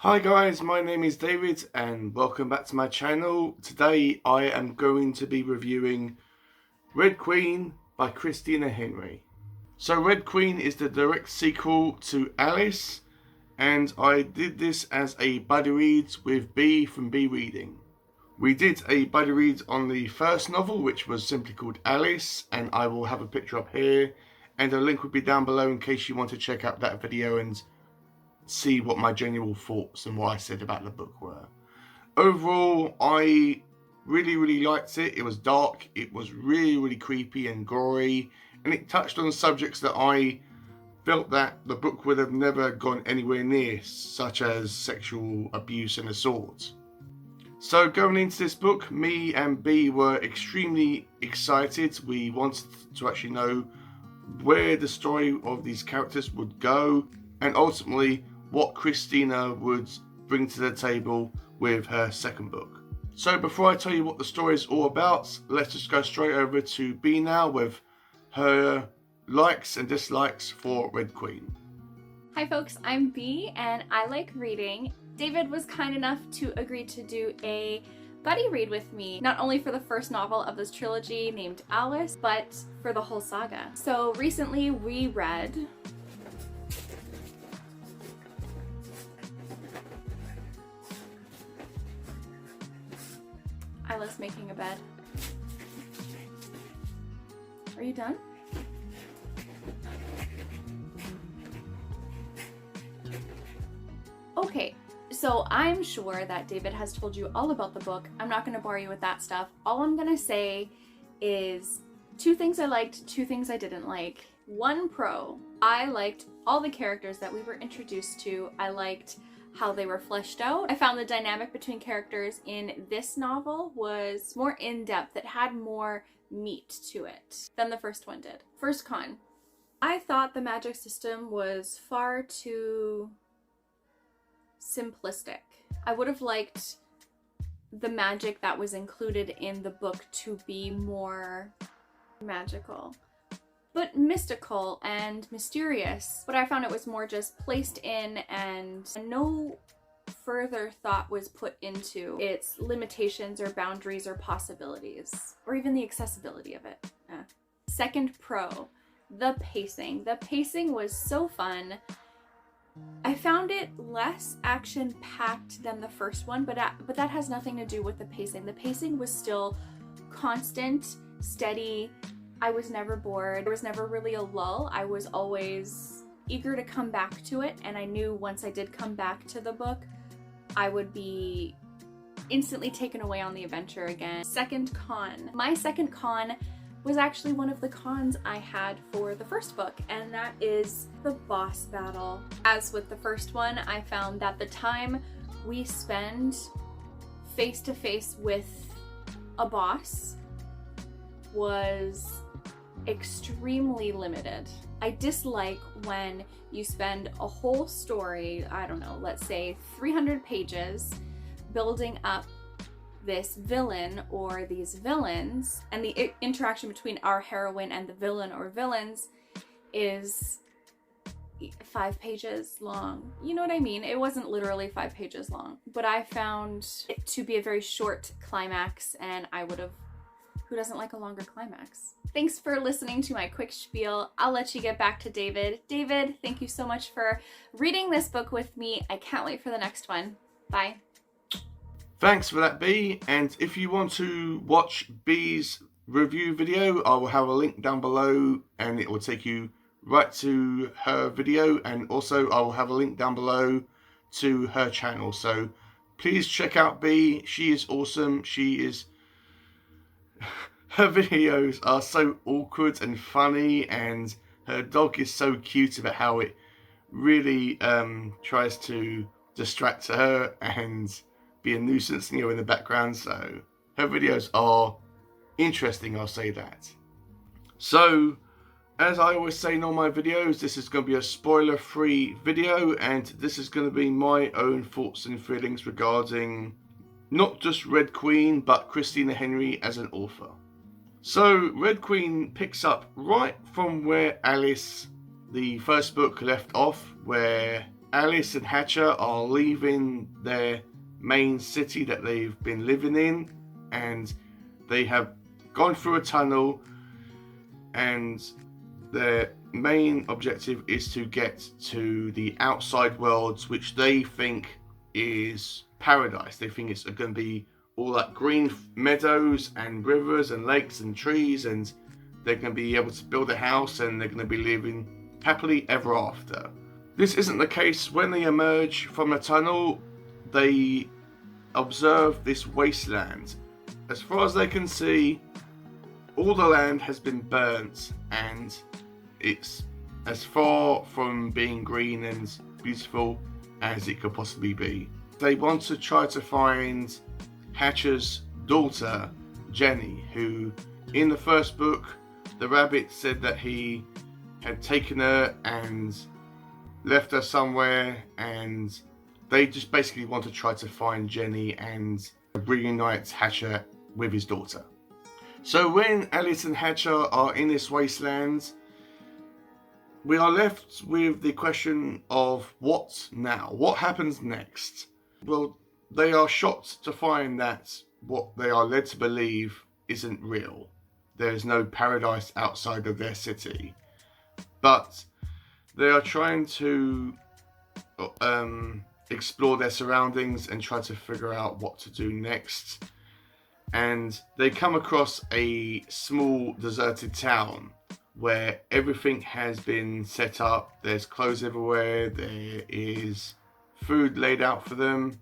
Hi guys, my name is David and welcome back to my channel. Today I am going to be reviewing Red Queen by Christina Henry. So Red Queen is the direct sequel to Alice, and I did this as a buddy read with B from B Reading. We did a buddy read on the first novel, which was simply called Alice, and I will have a picture up here and a link will be down below in case you want to check out that video and see what my general thoughts and what I said about the book were. Overall, I really liked it. It was dark, it was really creepy and gory, and it touched on subjects that I felt that the book would have never gone anywhere near, such as sexual abuse and assault. So going into this book, me and B were extremely excited. We wanted to actually know where the story of these characters would go, and ultimately what Christina would bring to the table with her second book. So before I tell you what the story is all about, let's just go straight over to B now with her likes and dislikes for Red Queen. Hi folks, I'm B and I like reading. David was kind enough to agree to do a buddy read with me, not only for the first novel of this trilogy named Alice, but for the whole saga. So recently we read Alice Making a Bed. Are you done? Okay, so I'm sure that David has told you all about the book. I'm not going to bore you with that stuff. All I'm going to say is 2 things I liked, 2 things I didn't like. One pro, I liked all the characters that we were introduced to. I liked how they were fleshed out. I found the dynamic between characters in this novel was more in-depth. It had more meat to it than the first one did. First con, I thought the magic system was far too simplistic. I would have liked the magic that was included in the book to be more magical, but mystical and mysterious. But I found it was more just placed in and no further thought was put into its limitations or boundaries or possibilities, or even the accessibility of it. Second pro, the pacing. The pacing was so fun. I found it less action-packed than the first one, but that has nothing to do with the pacing. The pacing was still constant, steady. I was never bored. There was never really a lull. I was always eager to come back to it, and I knew once I did come back to the book, I would be instantly taken away on the adventure again. Second con. My second con was actually one of the cons I had for the first book, and that is the boss battle. As with the first one, I found that the time we spend face to face with a boss was extremely limited. I dislike when you spend a whole story, I don't know, let's say 300 pages, building up this villain or these villains, and the interaction between our heroine and the villain or villains is 5 pages long. You know what I mean? It wasn't literally 5 pages long, but I found it to be a very short climax, and I would have, who doesn't like a longer climax? Thanks for listening to my quick spiel. I'll let you get back to David. David, thank you so much for reading this book with me. I can't wait for the next one. Bye. Thanks for that, B, and if you want to watch B's review video, I will have a link down below and it will take you right to her video, and also I will have a link down below to her channel, so please check out B. She is awesome. She is her videos are so awkward and funny, and her dog is so cute about how it really tries to distract her and be a nuisance, in the background. So her videos are interesting, I'll say that. So as I always say in all my videos, this is going to be a spoiler-free video, and this is going to be my own thoughts and feelings regarding not just Red Queen, but Christina Henry as an author. So Red Queen picks up right from where Alice, the first book, left off, where Alice and Hatcher are leaving their main city that they've been living in, and they have gone through a tunnel, and their main objective is to get to the outside worlds, which they think is paradise. They think it's going to be all like green meadows and rivers and lakes and trees, and they're going to be able to build a house and they're going to be living happily ever after. This isn't the case. When they emerge from the tunnel, they observe this wasteland. As far as they can see, all the land has been burnt, and it's as far from being green and beautiful as it could possibly be. They want to try to find Hatcher's daughter, Jenny, who in the first book, the rabbit said that he had taken her and left her somewhere, and they just basically want to try to find Jenny and reunite Hatcher with his daughter. So when Alice and Hatcher are in this wasteland, we are left with the question of what now? What happens next? Well, they are shocked to find that what they are led to believe isn't real. There is no paradise outside of their city. But they are trying to explore their surroundings and try to figure out what to do next. And they come across a small deserted town where everything has been set up. There's clothes everywhere, there is food laid out for them,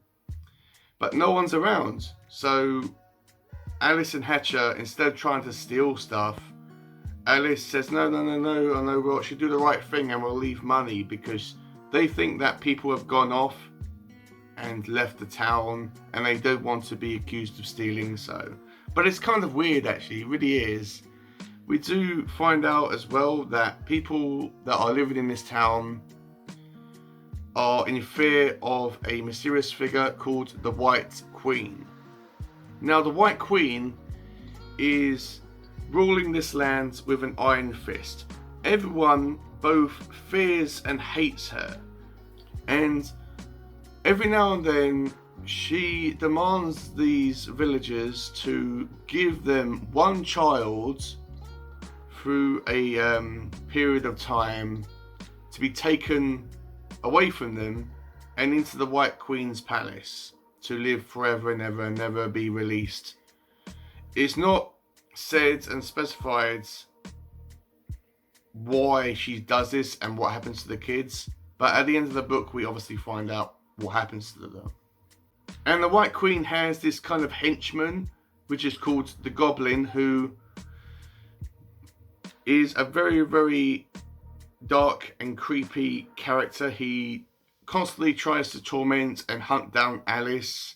but no one's around. So Alice and Hatcher, instead of trying to steal stuff, Alice says, no, we should do the right thing and we'll leave money, because they think that people have gone off and left the town and they don't want to be accused of stealing. So, but it's kind of weird, actually, it really is. We do find out as well that people that are living in this town are in fear of a mysterious figure called the White Queen. Now, the White Queen is ruling this land with an iron fist. Everyone both fears and hates her, and every now and then she demands these villagers to give them one child through a period of time to be taken away from them and into the White Queen's palace to live forever and ever and never be released. It's not said and specified why she does this and what happens to the kids, but at the end of the book we obviously find out what happens to them. And the White Queen has this kind of henchman, which is called the Goblin, who is a very, very dark and creepy character. He constantly tries to torment and hunt down Alice,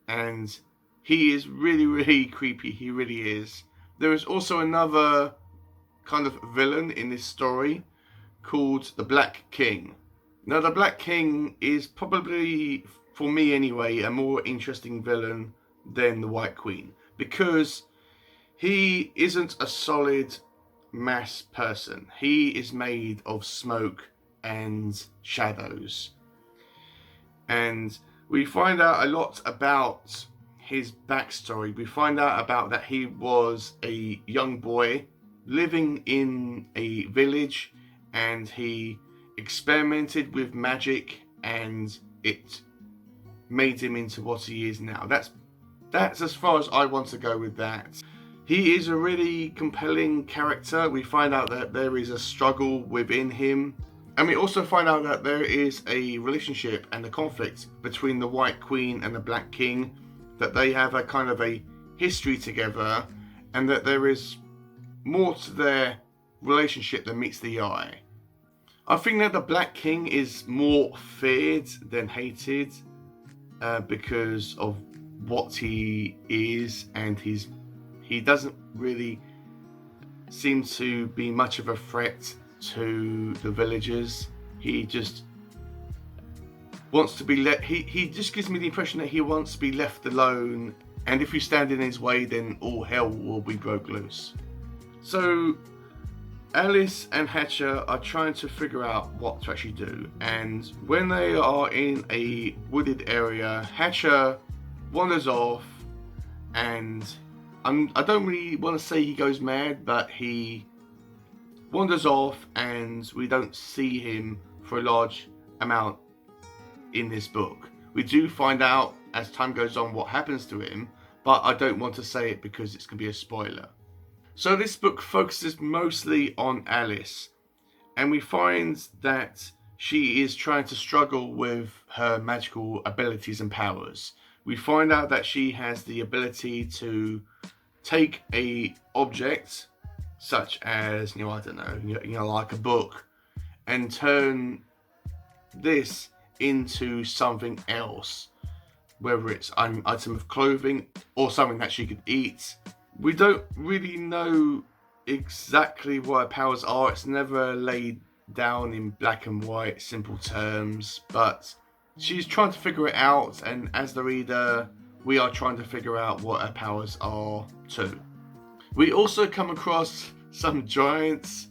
and he is really, really creepy. He really is. There is also another kind of villain in this story called the Black King. Now, the Black King is probably, for me anyway, a more interesting villain than the White Queen, because he isn't a solid mass person. He is made of smoke and shadows. And we find out a lot about his backstory. We find out about that he was a young boy living in a village, and he experimented with magic and it made him into what he is now. That's as far as I want to go with that. He is a really compelling character. We find out that there is a struggle within him, and we also find out that there is a relationship and a conflict between the White Queen and the Black King, that they have a kind of a history together, and that there is more to their relationship than meets the eye. I think that the Black King is more feared than hated because of what he is, and he doesn't really seem to be much of a threat to the villagers. He just wants to be he just gives me the impression that he wants to be left alone, and if you stand in his way, then all hell will be broke loose. So Alice and Hatcher are trying to figure out what to actually do, and when they are in a wooded area, Hatcher wanders off, and I don't really want to say he goes mad, but he wanders off and we don't see him for a large amount in this book. We do find out as time goes on what happens to him, but I don't want to say it because it's going to be a spoiler. So this book focuses mostly on Alice, and we find that she is trying to struggle with her magical abilities and powers. We find out that she has the ability to take a object, such as, I don't know, like a book, and turn this into something else, whether it's an item of clothing or something that she could eat. We don't really know exactly what her powers are. It's never laid down in black and white, simple terms, but she's trying to figure it out, and as the reader, we are trying to figure out what her powers are too. We also come across some giants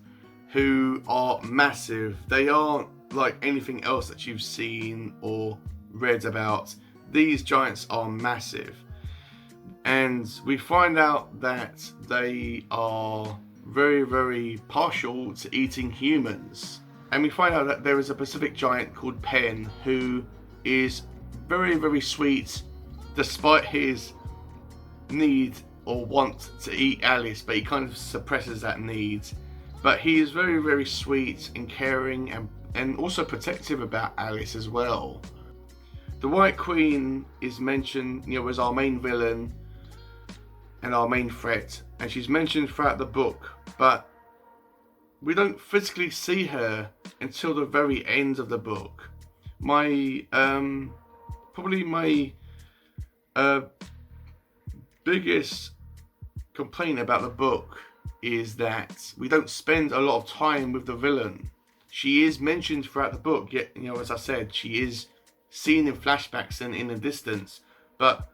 who are massive. They aren't like anything else that you've seen or read about. These giants are massive. And we find out that they are very, very partial to eating humans. And we find out that there is a Pacific giant called Pen who is very, very sweet despite his need or want to eat Alice, but he kind of suppresses that need. But he is very, very sweet and caring and also protective about Alice as well. The White Queen is mentioned, as our main villain and our main threat, and she's mentioned throughout the book, but we don't physically see her until the very end of the book. Probably my biggest complaint about the book is that we don't spend a lot of time with the villain. She is mentioned throughout the book, yet, as I said, she is seen in flashbacks and in the distance, but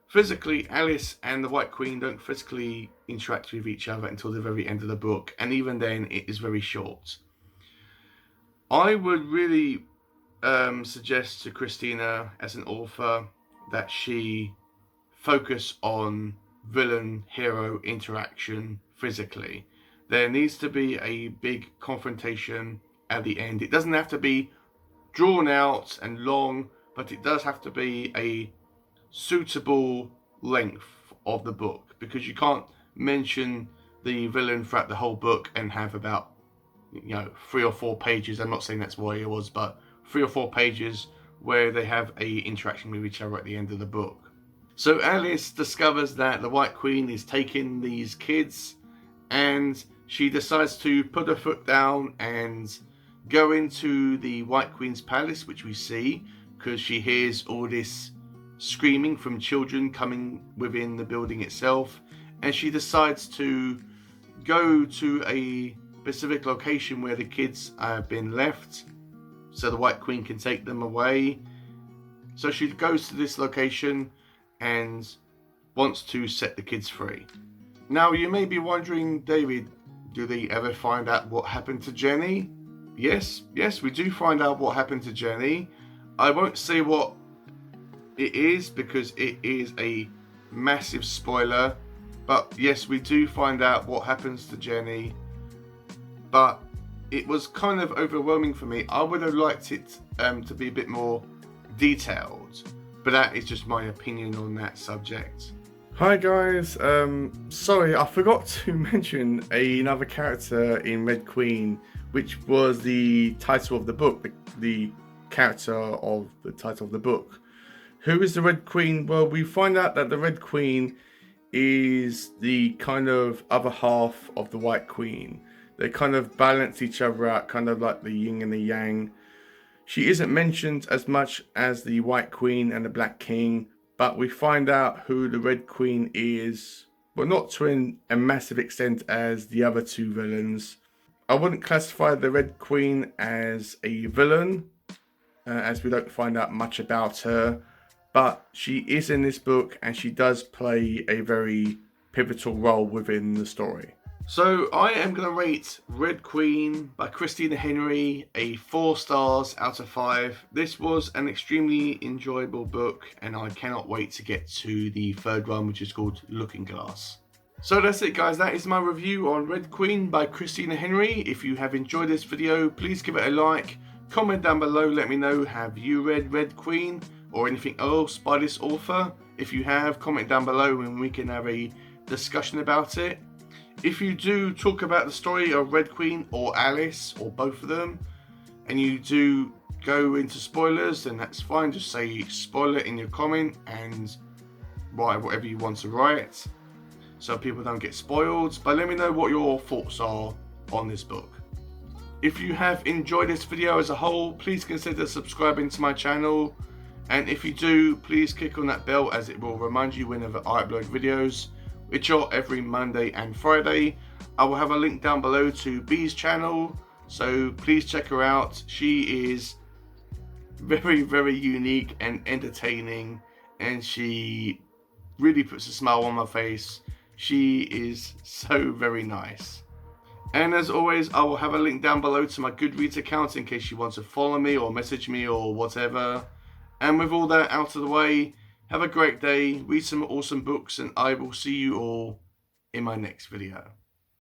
physically, Alice and the White Queen don't physically interact with each other until the very end of the book, and even then it is very short. I would really suggest to Christina as an author that she focus on villain-hero interaction physically. There needs to be a big confrontation at the end. It doesn't have to be drawn out and long, but it does have to be a suitable length of the book, because you can't mention the villain throughout the whole book and have about 3 or 4 pages. I'm not saying that's why it was, but 3 or 4 pages where they have a interaction with each other at the end of the book. So Alice discovers that the White Queen is taking these kids, and she decides to put her foot down and go into the White Queen's palace, which we see because she hears all this screaming from children coming within the building itself, and she decides to go to a specific location where the kids have been left so the White Queen can take them away. So she goes to this location and wants to set the kids free. Now you may be wondering, David, do they ever find out what happened to Jenny? Yes, we do find out what happened to Jenny. I won't say what it is because it is a massive spoiler, but yes, we do find out what happens to Jenny, but it was kind of overwhelming for me. I would have liked it to be a bit more detailed, but that is just my opinion on that subject. Hi guys, sorry, I forgot to mention another character in Red Queen, which was the title of the book, the character of the title of the book. Who is the Red Queen? Well, we find out that the Red Queen is the kind of other half of the White Queen. They kind of balance each other out, kind of like the yin and the yang. She isn't mentioned as much as the White Queen and the Black King, but we find out who the Red Queen is, but not to a massive extent as the other two villains. I wouldn't classify the Red Queen as a villain, as we don't find out much about her, but she is in this book and she does play a very pivotal role within the story. So I am going to rate Red Queen by Christina Henry a 4 stars out of 5. This was an extremely enjoyable book and I cannot wait to get to the third one, which is called Looking Glass. So that's it guys, that is my review on Red Queen by Christina Henry. If you have enjoyed this video, please give it a like, comment down below, let me know, have you read Red Queen or anything else by this author? If you have, comment down below and we can have a discussion about it. If you do talk about the story of Red Queen or Alice or both of them, and you do go into spoilers, then that's fine, just say spoiler in your comment and write whatever you want to write so people don't get spoiled. But let me know what your thoughts are on this book. If you have enjoyed this video as a whole, please consider subscribing to my channel, and if you do, please click on that bell as it will remind you whenever I upload videos, which are every Monday and Friday. I will have a link down below to Bee's channel, so please check her out. She is very, very unique and entertaining, and she really puts a smile on my face. She is so very nice. And as always, I will have a link down below to my Goodreads account in case you want to follow me or message me or whatever. And with all that out of the way, have a great day, read some awesome books, and I will see you all in my next video.